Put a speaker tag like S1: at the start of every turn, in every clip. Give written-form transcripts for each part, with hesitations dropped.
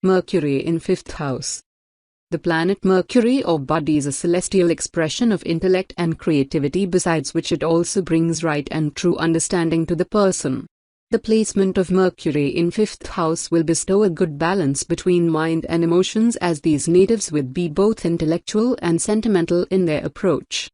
S1: Mercury in 5th house. The planet Mercury or Bud is a celestial expression of intellect and creativity, besides which it also brings right and true understanding to the person. The placement of Mercury in 5th house will bestow a good balance between mind and emotions, as these natives would be both intellectual and sentimental in their approach.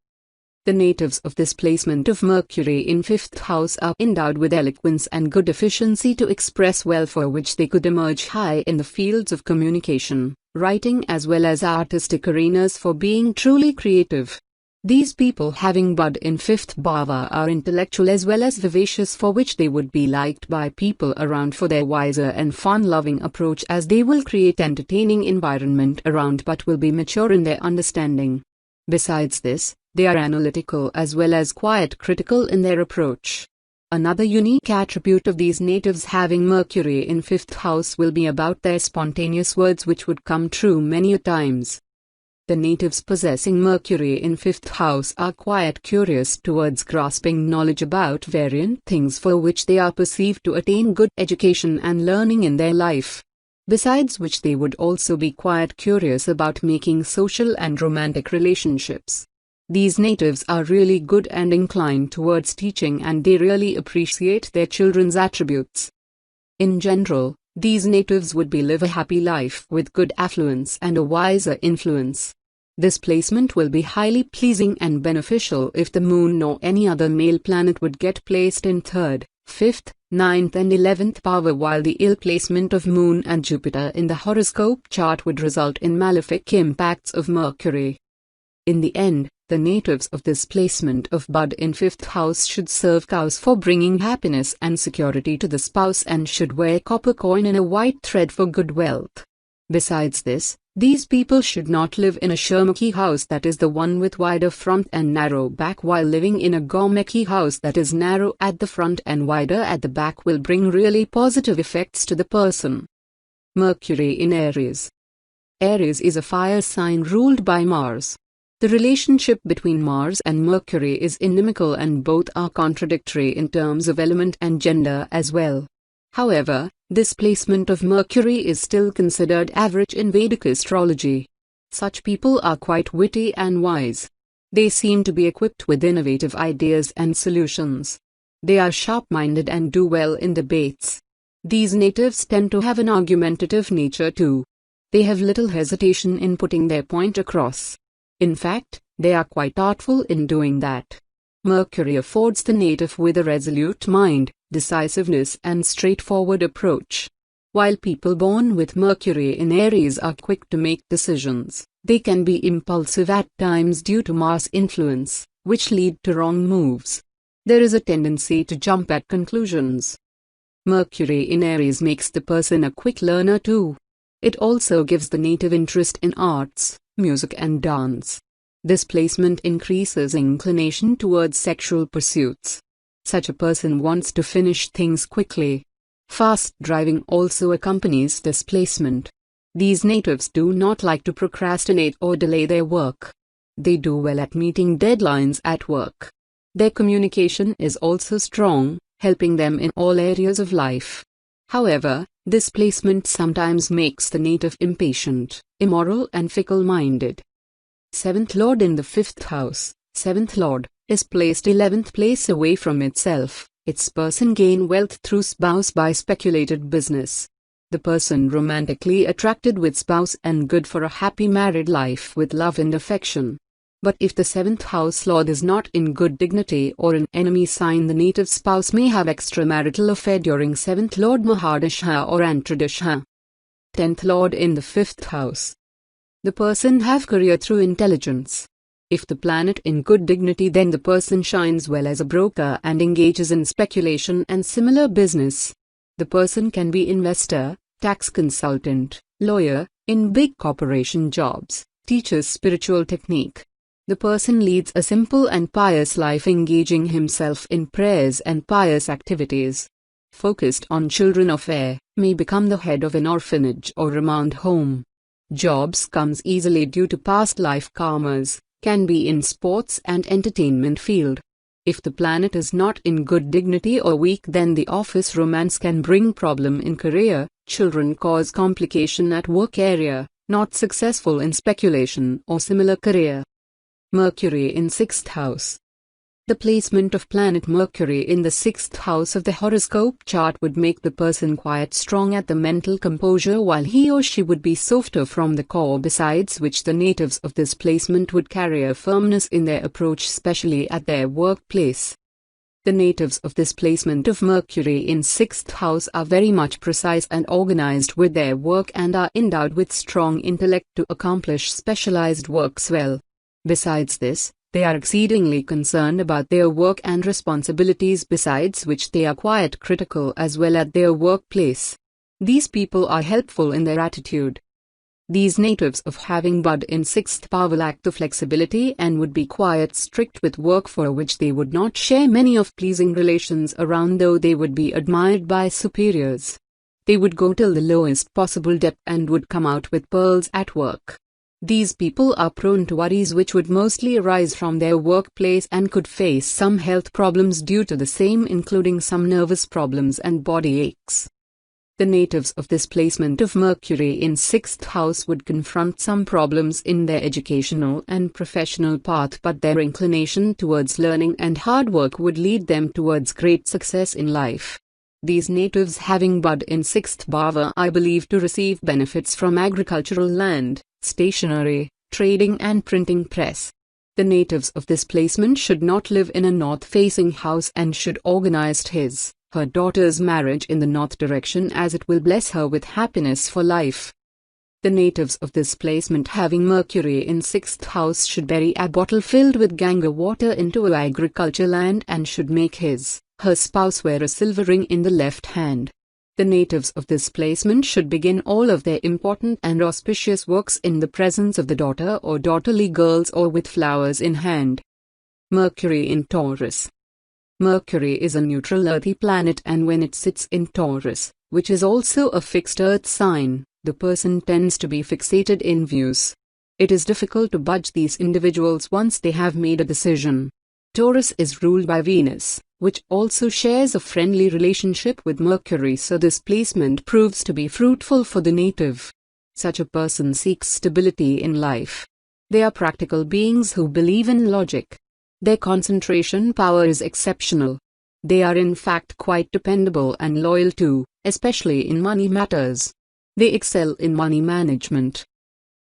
S1: The natives of this placement of Mercury in 5th house are endowed with eloquence and good efficiency to express well, for which they could emerge high in the fields of communication, writing as well as artistic arenas for being truly creative. These people having Bud in 5th bhava are intellectual as well as vivacious, for which they would be liked by people around for their wiser and fun-loving approach, as they will create entertaining environment around but will be mature in their understanding. Besides this, they are analytical as well as quite critical in their approach. Another unique attribute of these natives having Mercury in 5th house will be about their spontaneous words, which would come true many a times. The natives possessing Mercury in 5th house are quite curious towards grasping knowledge about variant things, for which they are perceived to attain good education and learning in their life. Besides which they would also be quite curious about making social and romantic relationships. These natives are really good and inclined towards teaching, and they really appreciate their children's attributes. In general, these natives would live a happy life with good affluence and a wiser influence. This placement will be highly pleasing and beneficial if the moon or any other male planet would get placed in 3rd, 5th, 9th and 11th bhava, while the ill placement of moon and Jupiter in the horoscope chart would result in malefic impacts of Mercury. In the end, the natives of this placement of Bud in 5th house should serve cows for bringing happiness and security to the spouse, and should wear copper coin in a white thread for good wealth. Besides this, these people should not live in a Sharmukhi house, that is the one with wider front and narrow back, while living in a Gaumukhi house, that is narrow at the front and wider at the back, will bring really positive effects to the person. Mercury in Aries. Aries is a fire sign ruled by Mars. The relationship between Mars and Mercury is inimical, and both are contradictory in terms of element and gender as well. However, this placement of Mercury is still considered average in Vedic astrology. Such people are quite witty and wise. They seem to be equipped with innovative ideas and solutions. They are sharp-minded and do well in debates. These natives tend to have an argumentative nature too. They have little hesitation in putting their point across. In fact, they are quite artful in doing that. Mercury affords the native with a resolute mind, decisiveness and straightforward approach. While people born with Mercury in Aries are quick to make decisions, they can be impulsive at times due to Mars influence, which lead to wrong moves. There is a tendency to jump at conclusions. Mercury in Aries makes the person a quick learner too. It also gives the native interest in arts, music and dance. This placement increases inclination towards sexual pursuits. Such a person wants to finish things quickly. Fast driving also accompanies this placement. These natives do not like to procrastinate or delay their work. They do well at meeting deadlines at work. Their communication is also strong, helping them in all areas of life. However, this placement sometimes makes the native impatient, immoral and fickle-minded. 7th Lord in the 5th house. 7th Lord is placed 11th place away from itself. Its person gain wealth through spouse by speculated business. The person romantically attracted with spouse and good for a happy married life with love and affection. But if the 7th house lord is not in good dignity or an enemy sign, the native spouse may have extramarital affair during 7th Lord Mahadasha or Antradasha. 10th Lord in the 5th house. The person have career through intelligence. If the planet in good dignity, then the person shines well as a broker and engages in speculation and similar business. The person can be investor, tax consultant, lawyer, in big corporation jobs, teaches spiritual technique. The person leads a simple and pious life, engaging himself in prayers and pious activities. Focused on children of air, may become the head of an orphanage or remand home. Jobs comes easily due to past life karmas, can be in sports and entertainment field. If the planet is not in good dignity or weak, then the office romance can bring problem in career, Children cause complication at work area, not successful in speculation or similar career. Mercury in 6th house. The placement of planet Mercury in the 6th house of the horoscope chart would make the person quite strong at the mental composure, while he or she would be softer from the core, besides which the natives of this placement would carry a firmness in their approach, especially at their workplace. The natives of this placement of Mercury in 6th house are very much precise and organized with their work and are endowed with strong intellect to accomplish specialized works well. Besides this, they are exceedingly concerned about their work and responsibilities, besides which they are quite critical as well at their workplace. These people are helpful in their attitude. These natives of having Bud in 6th power lack the flexibility and would be quite strict with work, for which they would not share many of pleasing relations around, though they would be admired by superiors. They would go till the lowest possible depth and would come out with pearls at work. These people are prone to worries which would mostly arise from their workplace and could face some health problems due to the same, including some nervous problems and body aches. The natives of this placement of Mercury in 6th house would confront some problems in their educational and professional path, but their inclination towards learning and hard work would lead them towards great success in life. These natives having Bud in 6th bhava are believed to receive benefits from agricultural land, stationery, trading and printing press. The natives of this placement should not live in a north-facing house and should organize her daughter's marriage in the north direction, as it will bless her with happiness for life. The natives of this placement having Mercury in 6th house should bury a bottle filled with Ganga water into a agriculture land and should make her spouse wear a silver ring in the left hand. The natives of this placement should begin all of their important and auspicious works in the presence of the daughter or daughterly girls or with flowers in hand. Mercury in Taurus. Mercury is a neutral earthy planet, and when it sits in Taurus, which is also a fixed earth sign, the person tends to be fixated in views. It is difficult to budge these individuals once they have made a decision. Taurus is ruled by Venus, which also shares a friendly relationship with Mercury, so this placement proves to be fruitful for the native. Such a person seeks stability in life. They are practical beings who believe in logic. Their concentration power is exceptional. They are in fact quite dependable and loyal too, especially in money matters. They excel in money management.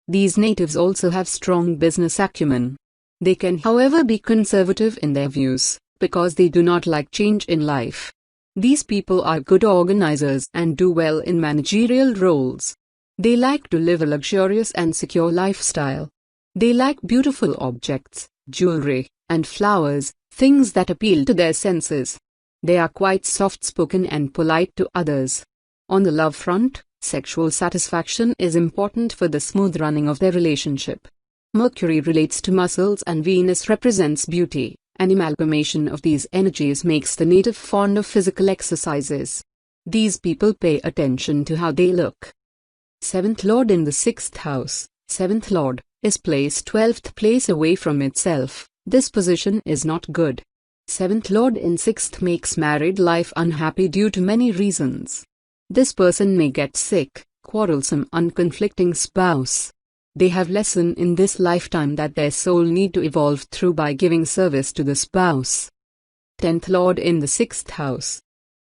S1: These natives also have strong business acumen. They can, however, be conservative in their views, because they do not like change in life. These people are good organizers and do well in managerial roles. They like to live a luxurious and secure lifestyle. They like beautiful objects, jewelry, and flowers, things that appeal to their senses. They are quite soft-spoken and polite to others. On the love front, sexual satisfaction is important for the smooth running of their relationship. Mercury relates to muscles and Venus represents beauty. An amalgamation of these energies makes the native fond of physical exercises. These people pay attention to how they look. 7th Lord in the 6th house. 7th Lord is placed 12th place away from itself. This position is not good. 7th Lord in 6th makes married life unhappy due to many reasons. This person may get sick, quarrelsome, unconflicting spouse. They have lesson in this lifetime that their soul need to evolve through by giving service to the spouse. 10th Lord in the 6th house.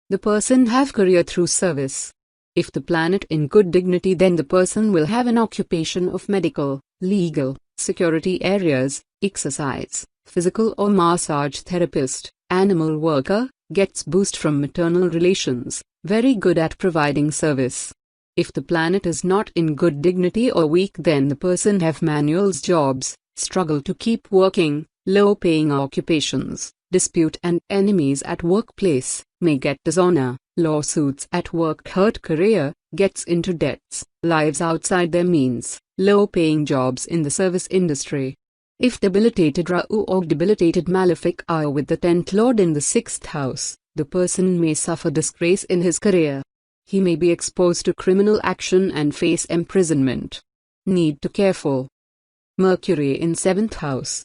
S1: The person have career through service. If the planet in good dignity, then the person will have an occupation of medical, legal, security areas, exercise, physical or massage therapist, animal worker, gets boost from maternal relations, very good at providing service. If the planet is not in good dignity or weak, then the person have manuals jobs, struggle to keep working, low-paying occupations, dispute and enemies at workplace, may get dishonor, lawsuits at work, hurt career, gets into debts, lives outside their means, low-paying jobs in the service industry. If debilitated Rahu or debilitated Malefic are with the 10th Lord in the 6th house, the person may suffer disgrace in his career. He may be exposed to criminal action and face imprisonment. Need to careful. Mercury in 7th house.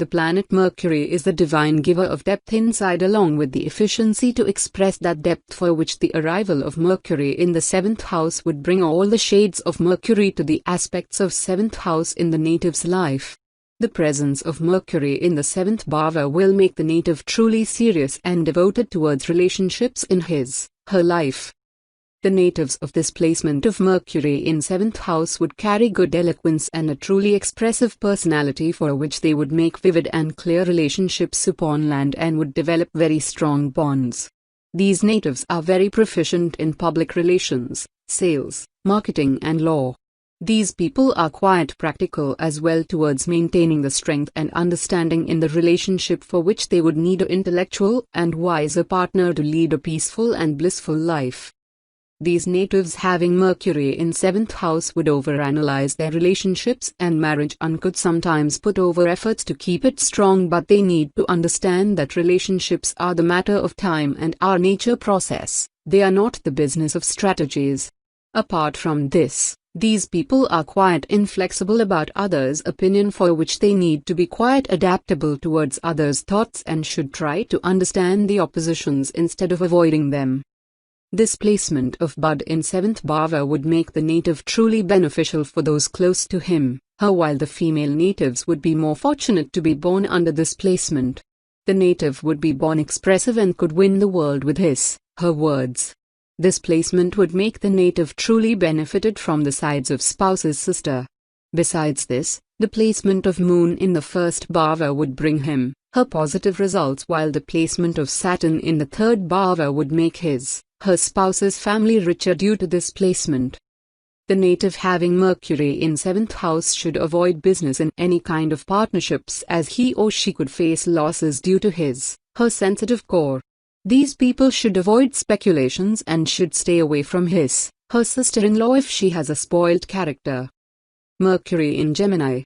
S1: The planet Mercury is the divine giver of depth inside, along with the efficiency to express that depth, for which the arrival of Mercury in the 7th house would bring all the shades of Mercury to the aspects of 7th house in the native's life. The presence of Mercury in the 7th bhava will make the native truly serious and devoted towards relationships in her life. The natives of this placement of Mercury in 7th house would carry good eloquence and a truly expressive personality, for which they would make vivid and clear relationships upon land and would develop very strong bonds. These natives are very proficient in public relations, sales, marketing and law. These people are quite practical as well towards maintaining the strength and understanding in the relationship, for which they would need an intellectual and wiser partner to lead a peaceful and blissful life. These natives having Mercury in 7th house would overanalyze their relationships and marriage and could sometimes put over efforts to keep it strong, but they need to understand that relationships are the matter of time and our nature process. They are not the business of strategies. Apart from this, these people are quite inflexible about others' opinion, for which they need to be quite adaptable towards others' thoughts and should try to understand the oppositions instead of avoiding them. This placement of Bud in 7th bhava would make the native truly beneficial for those close to him, while the female natives would be more fortunate to be born under this placement. The native would be born expressive and could win the world with her words. This placement would make the native truly benefited from the sides of spouse's sister. Besides this, the placement of Moon in the 1st bhava would bring him her positive results, while the placement of Saturn in the 3rd bhava would make her spouse's family richer due to this placement. The native having Mercury in 7th house should avoid business in any kind of partnerships, as he or she could face losses due to her sensitive core. These people should avoid speculations and should stay away from her sister-in-law if she has a spoiled character. Mercury in Gemini.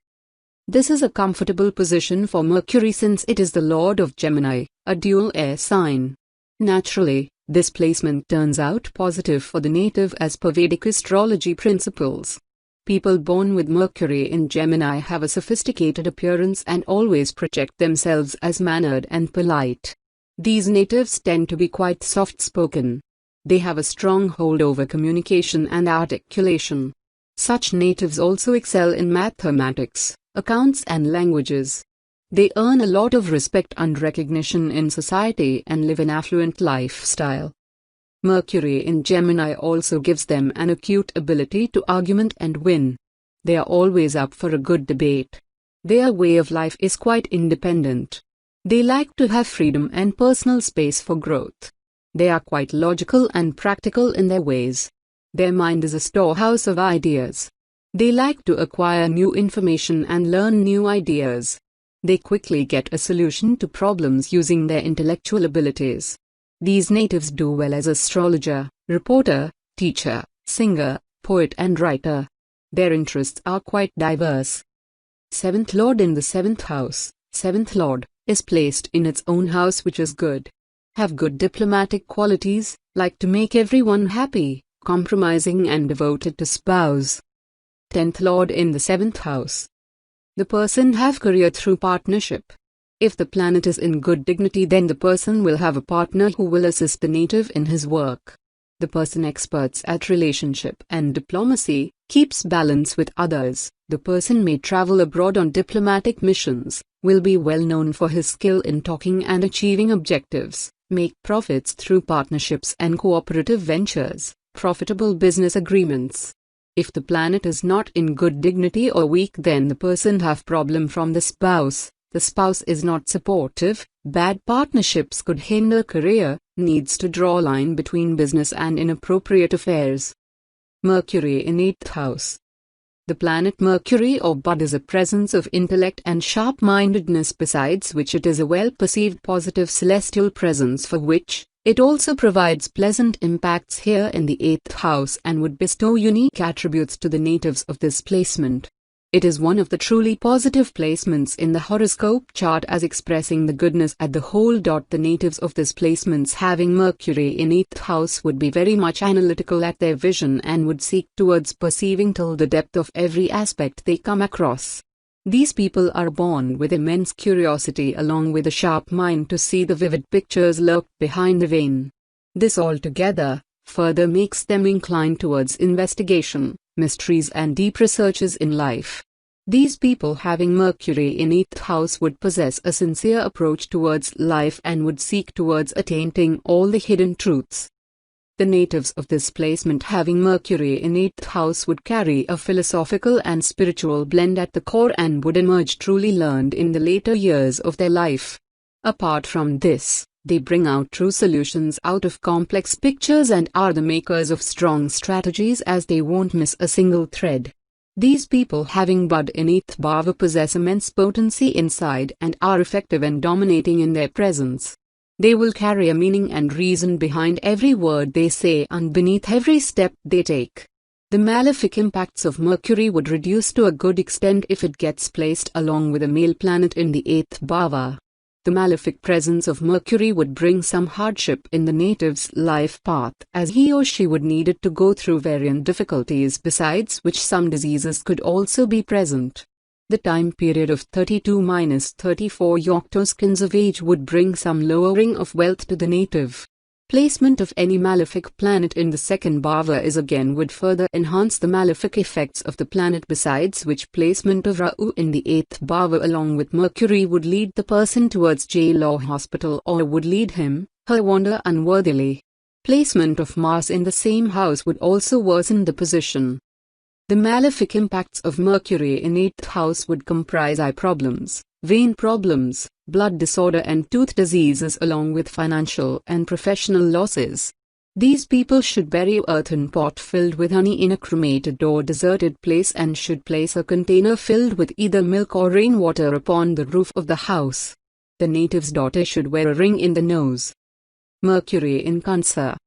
S1: This is a comfortable position for Mercury, since it is the lord of Gemini, a dual air sign. Naturally, this placement turns out positive for the native as per Vedic astrology principles. People born with Mercury in Gemini have a sophisticated appearance and always project themselves as mannered and polite. These natives tend to be quite soft-spoken. They have a strong hold over communication and articulation. Such natives also excel in mathematics, accounts and languages. They earn a lot of respect and recognition in society and live an affluent lifestyle. Mercury in Gemini also gives them an acute ability to argument and win. They are always up for a good debate. Their way of life is quite independent. They like to have freedom and personal space for growth. They are quite logical and practical in their ways. Their mind is a storehouse of ideas. They like to acquire new information and learn new ideas. They quickly get a solution to problems using their intellectual abilities. These natives do well as astrologer, reporter, teacher, singer, poet and writer. Their interests are quite diverse. 7th Lord in the 7th house. 7th Lord is placed in its own house, which is good. Have good diplomatic qualities, like to make everyone happy, compromising and devoted to spouse. 10th Lord in the 7th house. The person have career through partnership. If the planet is in good dignity, then the person will have a partner who will assist the native in his work. The person experts at relationship and diplomacy, keeps balance with others. The person may travel abroad on diplomatic missions, will be well known for his skill in talking and achieving objectives, make profits through partnerships and cooperative ventures, profitable business agreements. If the planet is not in good dignity or weak, then the person have problem from the spouse is not supportive, bad partnerships could hinder career, needs to draw line between business and inappropriate affairs. Mercury in 8th house. The planet Mercury or Bud is a presence of intellect and sharp-mindedness, besides which it is a well-perceived positive celestial presence, for which it also provides pleasant impacts here in the 8th house and would bestow unique attributes to the natives of this placement. It is one of the truly positive placements in the horoscope chart, as expressing the goodness at the whole. The natives of this placements having Mercury in 8th house would be very much analytical at their vision and would seek towards perceiving till the depth of every aspect they come across. These people are born with immense curiosity along with a sharp mind to see the vivid pictures lurked behind the vein. This altogether further makes them inclined towards investigation, mysteries and deep researches in life. These people having Mercury in 8th house would possess a sincere approach towards life and would seek towards attaining all the hidden truths. The natives of this placement having Mercury in 8th house would carry a philosophical and spiritual blend at the core and would emerge truly learned in the later years of their life. Apart from this, they bring out true solutions out of complex pictures and are the makers of strong strategies as they won't miss a single thread. These people having Bud in 8th Bhava possess immense potency inside and are effective and dominating in their presence. They will carry a meaning and reason behind every word they say and beneath every step they take. The malefic impacts of Mercury would reduce to a good extent if it gets placed along with a male planet in the 8th Bhava. The malefic presence of Mercury would bring some hardship in the native's life path as he or she would need it to go through various difficulties, besides which some diseases could also be present. The time period of 32-34 octoskins of age would bring some lowering of wealth to the native. Placement of any malefic planet in the 2nd Bhava is again would further enhance the malefic effects of the planet, besides which placement of Rahu in the 8th Bhava along with Mercury would lead the person towards jail or hospital or would lead him, her wander unworthily. Placement of Mars in the same house would also worsen the position. The malefic impacts of Mercury in 8th house would comprise eye problems, vein problems, blood disorder and tooth diseases along with financial and professional losses. These people should bury an earthen pot filled with honey in a cremated or deserted place and should place a container filled with either milk or rainwater upon the roof of the house. The native's daughter should wear a ring in the nose. Mercury in Cancer.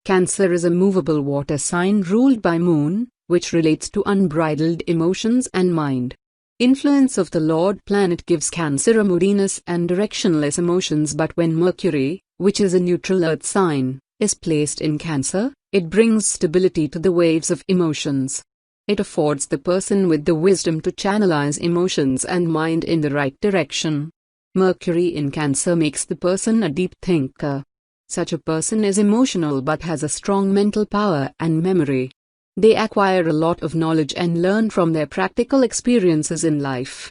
S1: Cancer is a movable water sign ruled by Moon, which relates to unbridled emotions and mind. Influence of the Lord planet gives Cancer a moodiness and directionless emotions, but when Mercury, which is a neutral earth sign, is placed in Cancer, it brings stability to the waves of emotions. It affords the person with the wisdom to channelize emotions and mind in the right direction. Mercury in Cancer makes the person a deep thinker. Such a person is emotional but has a strong mental power and memory. They acquire a lot of knowledge and learn from their practical experiences in life.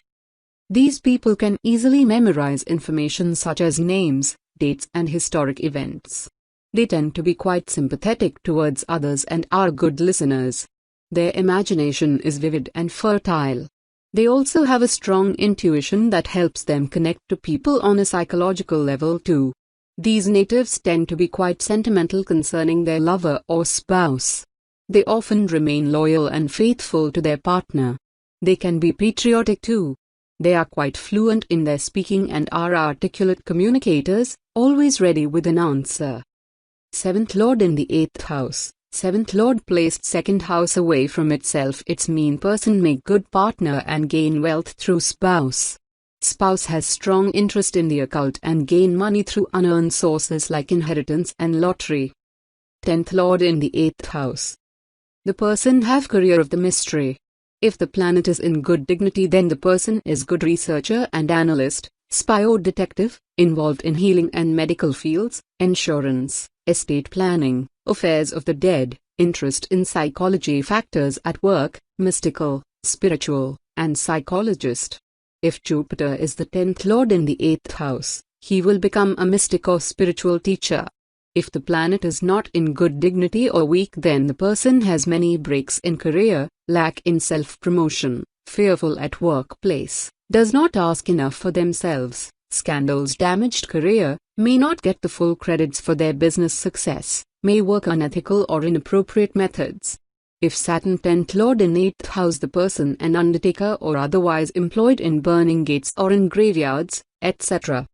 S1: These people can easily memorize information such as names, dates and historic events. They tend to be quite sympathetic towards others and are good listeners. Their imagination is vivid and fertile. They also have a strong intuition that helps them connect to people on a psychological level too. These natives tend to be quite sentimental concerning their lover or spouse. They often remain loyal and faithful to their partner. They can be patriotic too. They are quite fluent in their speaking and are articulate communicators, always ready with an answer. 7th Lord in the 8th house. 7th Lord placed 2nd house away from itself. Its mean person make good partner and gain wealth through spouse. Spouse has strong interest in the occult and gain money through unearned sources like inheritance and lottery. 10th Lord in the 8th house. The person have career of the mystery. If the planet is in good dignity, then the person is good researcher and analyst, spy or detective, involved in healing and medical fields, insurance, estate planning, affairs of the dead, interest in psychology factors at work, mystical, spiritual, and psychologist. If Jupiter is the 10th Lord in the 8th house, he will become a mystic or spiritual teacher. If the planet is not in good dignity or weak, then the person has many breaks in career, lack in self-promotion, fearful at workplace, does not ask enough for themselves, scandals, damaged career, may not get the full credits for their business success, may work unethical or inappropriate methods. If Saturn 10th Lord in 8th house, the person an undertaker or otherwise employed in burning gates or in graveyards, etc.